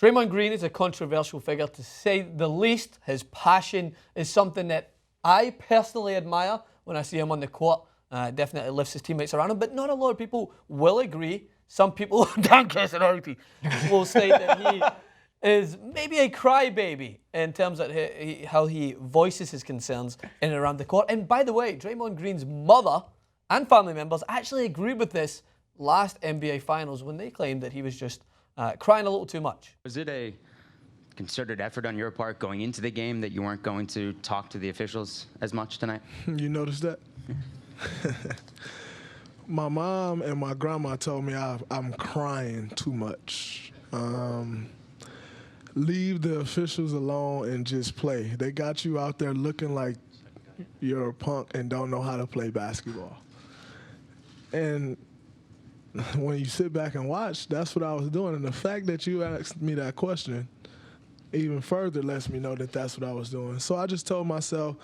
Draymond Green is a controversial figure, to say the least. His passion is something that I personally admire when I see him on the court. Definitely lifts his teammates around him, but not a lot of people will agree. Some people, Dan Casanardi, will state that he is maybe a crybaby in terms of how he voices his concerns in and around the court. And by the way, Draymond Green's mother and family members actually agreed with this last NBA Finals when they claimed that he was just crying a little too much. Was it a concerted effort on your part going into the game that you weren't going to talk to the officials as much tonight? You noticed that? My mom and my grandma told me I'm crying too much. Leave the officials alone and just play. They got you out there looking like you're a punk and don't know how to play basketball. And when you sit back and watch, that's what I was doing. And the fact that you asked me that question even further lets me know that that's what I was doing. So I just told myself,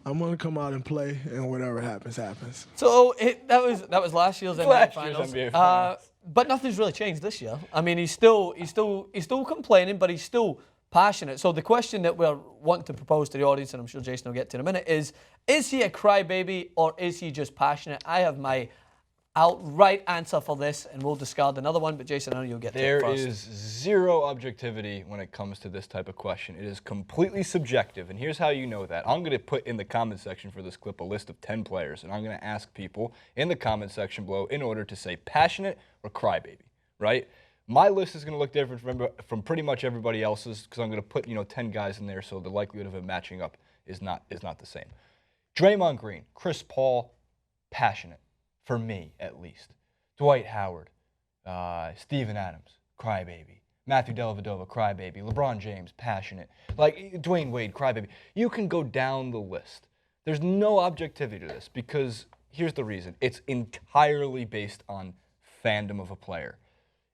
I'm going to come out and play, and whatever happens, happens. So that was last year's NBA Finals. But nothing's really changed this year. I mean, he's still complaining, but he's still passionate. So the question that we're wanting to propose to the audience, and I'm sure Jason will get to in a minute, is he a crybaby or is he just passionate? I have my outright answer for this, and we'll discard another one, but Jason, I know you'll get to it first. There is zero objectivity when it comes to this type of question. It is completely subjective, and here's how you know that. I'm going to put in the comment section for this clip a list of 10 players, and I'm going to ask people in the comment section below in order to say passionate or crybaby, right? My list is going to look different from pretty much everybody else's because I'm going to put 10 guys in there, so the likelihood of it matching up is not the same. Draymond Green, Chris Paul, passionate. For me, at least. Dwight Howard, Steven Adams, crybaby. Matthew Dellavedova, crybaby. LeBron James, passionate. Like Dwayne Wade, crybaby. You can go down the list. There's no objectivity to this because here's the reason. It's entirely based on fandom of a player.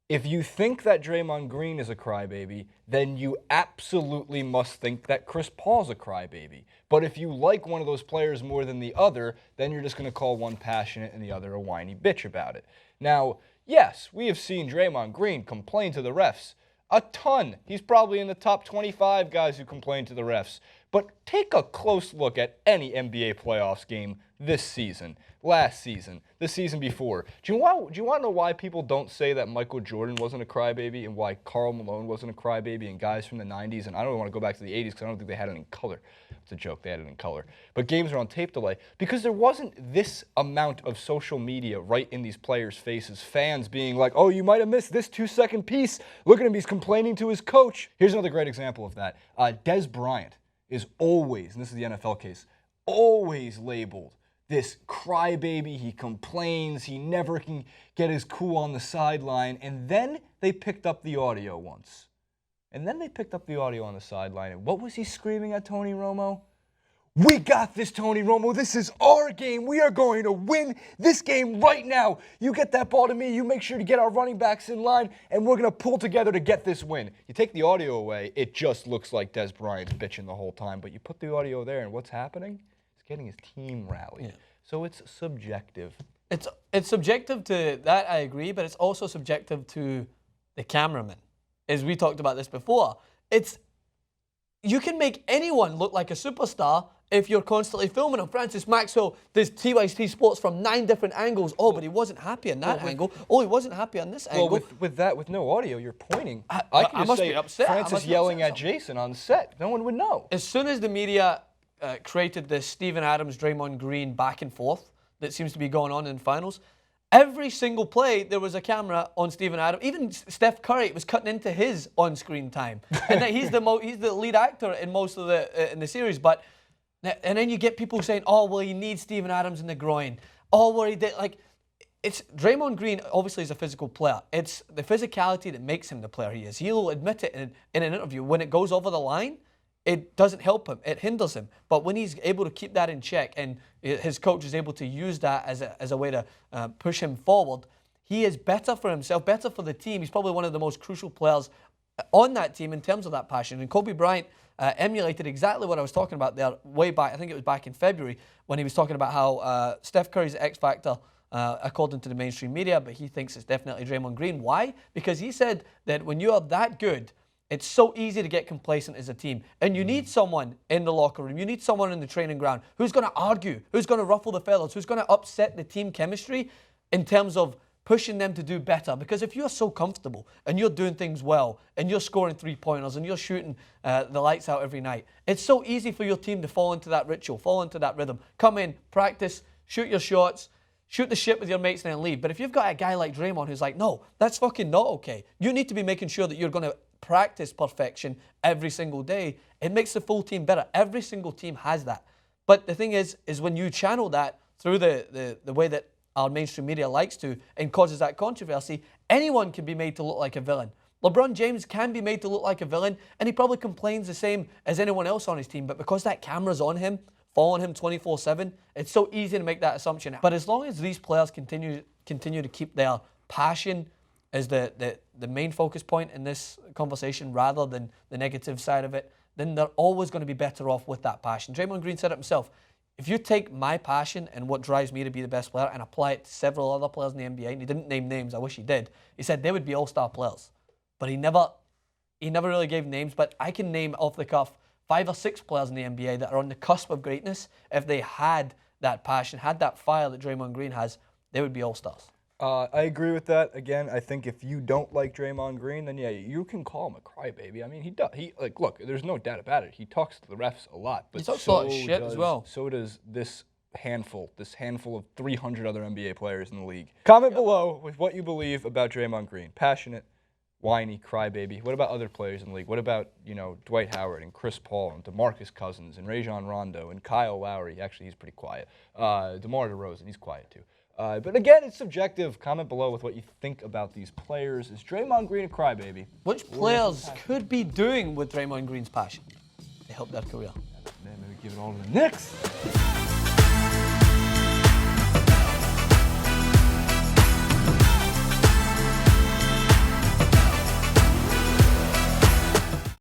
If you think that Draymond Green is a crybaby, then you absolutely must think that Chris Paul's a crybaby. But if you like one of those players more than the other, then you're just going to call one passionate and the other a whiny bitch about it. Now, yes, we have seen Draymond Green complain to the refs a ton. He's probably in the top 25 guys who complain to the refs. But take a close look at any NBA playoffs game this season, last season, the season before. Do you want to know why people don't say that Michael Jordan wasn't a crybaby and why Karl Malone wasn't a crybaby and guys from the 90s, and I don't want to go back to the 80s because I don't think they had it in color. It's a joke, they had it in color. But games are on tape delay because there wasn't this amount of social media right in these players' faces. Fans being like, oh, you might have missed this 2-second piece. Look at him, he's complaining to his coach. Here's another great example of that. Des Bryant is always, and this is the NFL case, always labeled this crybaby. He complains, he never can get his cool on the sideline, and then they picked up the audio once. And then they picked up the audio on the sideline, and what was he screaming at Tony Romo? We got this, Tony Romo. This is our game. We are going to win this game right now. You get that ball to me. You make sure to get our running backs in line, and we're going to pull together to get this win. You take the audio away, it just looks like Des Bryant's bitching the whole time. But you put the audio there, and what's happening? He's getting his team rallied. Yeah. So it's subjective. It's subjective to that, I agree, but it's also subjective to the cameraman. As we talked about this before, you can make anyone look like a superstar if you're constantly filming him. Francis Maxwell does TYT Sports from 9 different angles. Oh, but he wasn't happy on that angle. Oh, he wasn't happy on this angle. Well, with no audio, you're pointing. I can just say upset. Francis yelling at Jason on set. No one would know. As soon as the media created this Steven Adams, Draymond Green back and forth that seems to be going on in finals, every single play, there was a camera on Steven Adams. Even Steph Curry was cutting into his on-screen time, and that he's the lead actor in most of in the series. And then you get people saying, "Oh, well, he needs Steven Adams in the groin." Oh, well, he did it's Draymond Green. Obviously, is a physical player. It's the physicality that makes him the player he is. He'll admit it in an interview. When it goes over the line, it doesn't help him. It hinders him. But when he's able to keep that in check and his coach is able to use that as a way to push him forward, he is better for himself, better for the team. He's probably one of the most crucial players on that team in terms of that passion. And Kobe Bryant emulated exactly what I was talking about there way back. I think it was back in February when he was talking about how Steph Curry's X factor, according to the mainstream media, but he thinks it's definitely Draymond Green. Why? Because he said that when you are that good It's so easy to get complacent as a team. And you need someone in the locker room. You need someone in the training ground who's going to argue, who's going to ruffle the feathers, who's going to upset the team chemistry in terms of pushing them to do better. Because if you're so comfortable and you're doing things well and you're scoring 3-pointers and you're shooting the lights out every night, it's so easy for your team to fall into that ritual, fall into that rhythm. Come in, practice, shoot your shots, shoot the shit with your mates and then leave. But if you've got a guy like Draymond who's like, no, that's fucking not okay. You need to be making sure that you're going to practice perfection every single day. It makes the full team better. Every single team has that. But the thing is when you channel that through the way that our mainstream media likes to and causes that controversy, anyone can be made to look like a villain. LeBron James can be made to look like a villain, and he probably complains the same as anyone else on his team, but because that camera's on him, following him 24/7, it's so easy to make that assumption. But as long as these players continue to keep their passion as the main focus point in this conversation rather than the negative side of it, then they're always going to be better off with that passion. Draymond Green said it himself. If you take my passion and what drives me to be the best player and apply it to several other players in the NBA, and he didn't name names, I wish he did, he said they would be all-star players. But he never really gave names, but I can name off the cuff 5 or 6 players in the NBA that are on the cusp of greatness. If they had that passion, had that fire that Draymond Green has, they would be all-stars. I agree with that. Again, I think if you don't like Draymond Green, then yeah, you can call him a crybaby. I mean, he does. Look, there's no doubt about it. He talks to the refs a lot, but he talks a lot of shit as well. So does this handful of 300 other NBA players in the league. Comment below with what you believe about Draymond Green. Passionate, whiny, crybaby. What about other players in the league? What about, Dwight Howard and Chris Paul and DeMarcus Cousins and Rajon Rondo and Kyle Lowry? Actually, he's pretty quiet. DeMar DeRozan, he's quiet too. But again, it's subjective. Comment below with what you think about these players. Is Draymond Green a crybaby? Which players could be doing with Draymond Green's passion to help their career? Man, maybe give it all to the Knicks.